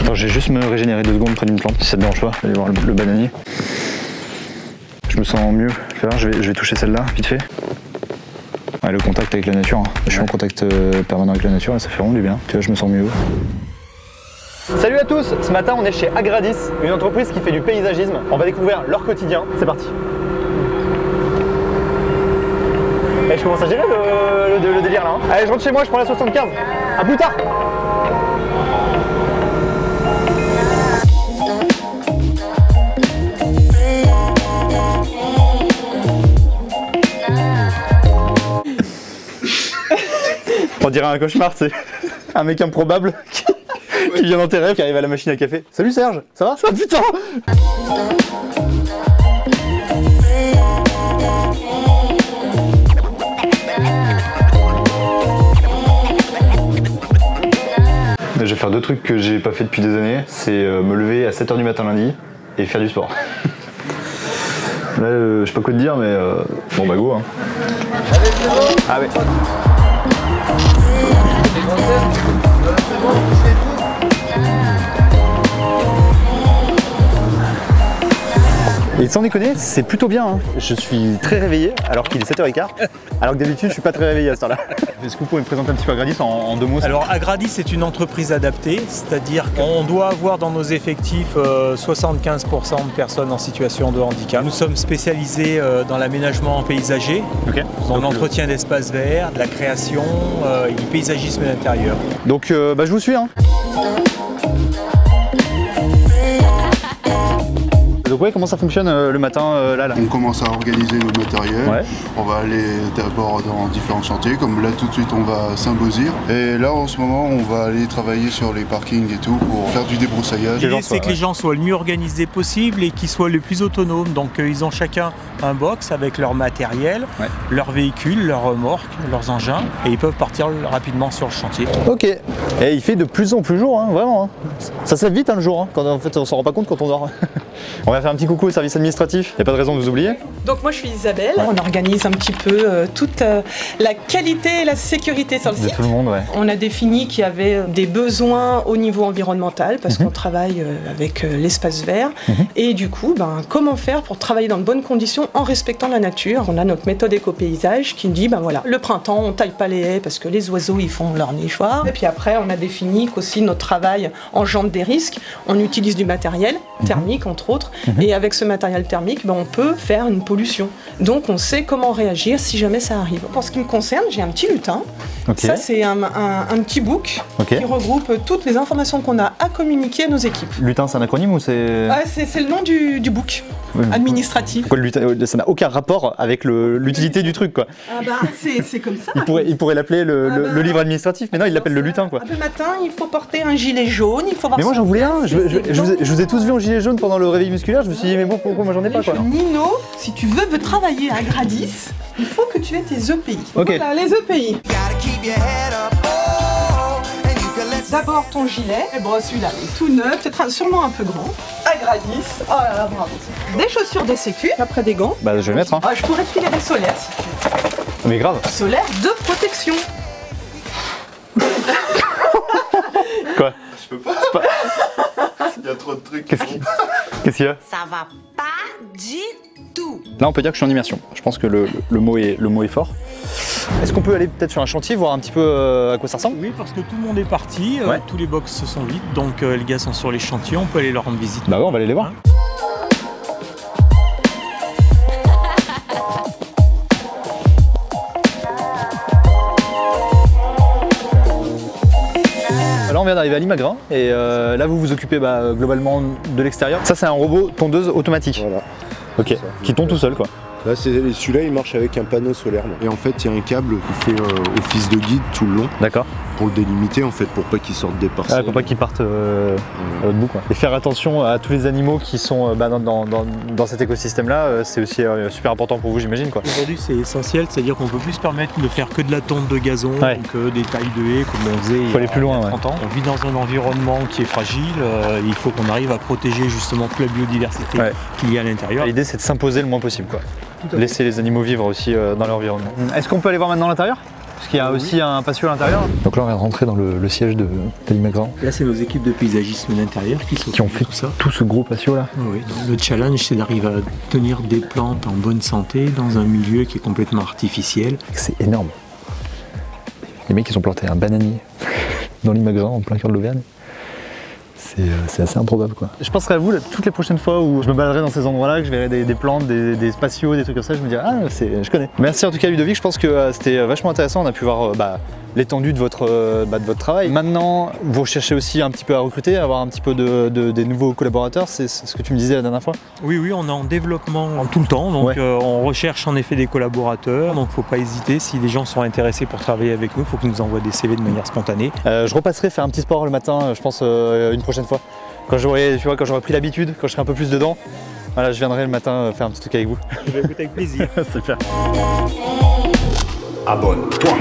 Attends, je vais juste me régénérer 2 secondes près d'une plante, si ça te dérange pas. Allez voir le bananier. Je me sens mieux. Je vais toucher celle-là, vite fait. Ouais, le contact avec la nature. Hein. Je suis en contact permanent avec la nature et ça fait vraiment du bien. Tu vois, je me sens mieux. Salut à tous, ce matin on est chez Agradis, une entreprise qui fait du paysagisme. On va découvrir leur quotidien, c'est parti. Et je commence à gérer le délire là. Hein. Allez, je rentre chez moi, je prends la 75. À plus tard. On dirait un cauchemar, c'est un mec improbable qui vient dans tes rêves, qui arrive à la machine à café. Salut Serge, ça va? Ça va, putain! Je vais faire 2 trucs que j'ai pas fait depuis des années, c'est me lever à 7 h du matin lundi et faire du sport. Là, je sais pas quoi te dire, mais bon bah go hein. Ah ouais. Et sans déconner, c'est plutôt bien. Hein. Je suis très réveillé alors qu'il est 7 h 15. Alors que d'habitude, je suis pas très réveillé à cette heure-là. Est-ce que vous pouvez me présenter un petit peu Agradis en 2 mots? Alors Agradis c'est une entreprise adaptée, c'est-à-dire qu'on doit avoir dans nos effectifs 75% de personnes en situation de handicap. Nous sommes spécialisés dans l'aménagement paysager, dans l'entretien d'espaces verts, de la création et du paysagisme d'intérieur. Donc je vous suis. Hein. Donc ouais, comment ça fonctionne le matin là On commence à organiser nos matériels, on va aller d'abord dans différents chantiers, comme là tout de suite on va Saint-Beauzire. Et là en ce moment on va aller travailler sur les parkings et tout pour faire du débroussaillage. L'idée c'est que les gens soient le mieux organisés possible et qu'ils soient le plus autonomes. Donc ils ont chacun un box avec leur matériel, leur véhicule, leurs remorques, leurs engins et ils peuvent partir rapidement sur le chantier. Ok, et il fait de plus en plus jour, hein, vraiment. Hein. Ça se lève vite le jour, hein, quand en fait on s'en rend pas compte quand on dort. On va faire un petit coucou au service administratif, il n'y a pas de raison de vous oublier. Donc moi je suis Isabelle, on organise un petit peu toute la qualité et la sécurité sur le site. Tout le monde, On a défini qu'il y avait des besoins au niveau environnemental parce qu'on travaille avec l'espace vert et du coup comment faire pour travailler dans de bonnes conditions en respectant la nature. On a notre méthode éco-paysage qui dit voilà, le printemps on taille pas les haies parce que les oiseaux ils font leur nichoir et puis après on a défini qu'aussi notre travail engendre des risques, on utilise du matériel thermique entre autres et avec ce matériel thermique on peut faire une pollution. Donc on sait comment réagir si jamais ça arrive. Pour ce qui me concerne, j'ai un petit lutin. Ça c'est un petit book qui regroupe toutes les informations qu'on a à communiquer à nos équipes. Lutin c'est un acronyme ou c'est... C'est le nom du book administratif. Pourquoi le lutin, ça n'a aucun rapport avec l'utilité du truc quoi. C'est comme ça. Il pourrait l'appeler le livre administratif, mais non il l'appelle le lutin quoi. Le matin il faut porter un gilet jaune, il faut voir. Mais moi j'en voulais un, je vous ai tous vu en gilet jaune pendant le réveil musculaire, je me suis dit mais bon pourquoi moi j'en ai pas quoi. Nino, si tu veux travailler à Agradis, il faut que tu aies tes EPI. Voilà, les EPI. D'abord ton gilet, celui-là est tout neuf, peut-être sûrement un peu grand. Agradis, oh là là, bravo. Des chaussures des sécu, après des gants. Je vais mettre. Hein. Je pourrais te filer des solaires si tu veux. Mais grave. Solaires de protection. Quoi? Je peux pas. Il y a trop de trucs. Qu'est-ce qu'il y a? Ça va pas du tout. Là on peut dire que je suis en immersion. Je pense que le mot est fort. Est-ce qu'on peut aller peut-être sur un chantier, voir un petit peu à quoi ça ressemble? Oui, parce que tout le monde est parti, tous les box se sont vides, donc les gars sont sur les chantiers, on peut aller leur rendre visite. Bah ouais, on va aller les voir. Là on vient d'arriver à Limagrin et là vous vous occupez globalement de l'extérieur. Ça c'est un robot tondeuse automatique. Voilà. Ok, qui tombe tout seul quoi. Là, celui-là, il marche avec un panneau solaire. Et en fait, il y a un câble qui fait office de guide tout le long. D'accord. Pour le délimiter, en fait, pour pas qu'il sorte des parcelles. Pour pas qu'il parte à l'autre bout, quoi. Et faire attention à tous les animaux qui sont dans cet écosystème-là, c'est aussi super important pour vous, j'imagine, quoi. Aujourd'hui, c'est essentiel, c'est-à-dire qu'on peut plus se permettre de faire que de la tonte de gazon, que des tailles de haies, comme on faisait il faut aller plus loin, 30 ans. On vit dans un environnement qui est fragile, il faut qu'on arrive à protéger justement toute la biodiversité qu'il y a à l'intérieur. L'idée, c'est de s'imposer le moins possible, quoi. Laisser les animaux vivre aussi dans l'environnement. Est-ce qu'on peut aller voir maintenant l'intérieur? Parce qu'il y a aussi un patio à l'intérieur. Donc là on vient de rentrer dans le siège de l'Imagran. Là c'est nos équipes de paysagisme d'intérieur qui ont fait tout ce gros patio là. Oui, le challenge c'est d'arriver à tenir des plantes en bonne santé dans un milieu qui est complètement artificiel. C'est énorme. Les mecs ils ont planté un bananier dans l'Imagran en plein cœur de l'Auvergne. C'est assez improbable quoi. Je penserai à vous là, toutes les prochaines fois où je me baladerai dans ces endroits là, que je verrai des plantes, des spatiaux, des trucs comme ça, je me dirai ah je connais. Merci en tout cas Ludovic, je pense que c'était vachement intéressant, on a pu voir l'étendue de votre travail. Maintenant vous recherchez aussi un petit peu à recruter, à avoir un petit peu des nouveaux collaborateurs, c'est ce que tu me disais la dernière fois. Oui, on est en développement tout le temps, donc on recherche en effet des collaborateurs, donc faut pas hésiter, si les gens sont intéressés pour travailler avec nous, il faut qu'ils nous envoient des CV de manière spontanée. Je repasserai faire un petit sport le matin, je pense une prochaine fois. Quand j'aurai pris l'habitude, quand je serai un peu plus dedans, voilà, je viendrai le matin faire un petit truc avec vous. Je vais écouter avec plaisir. Super. Abonne-toi.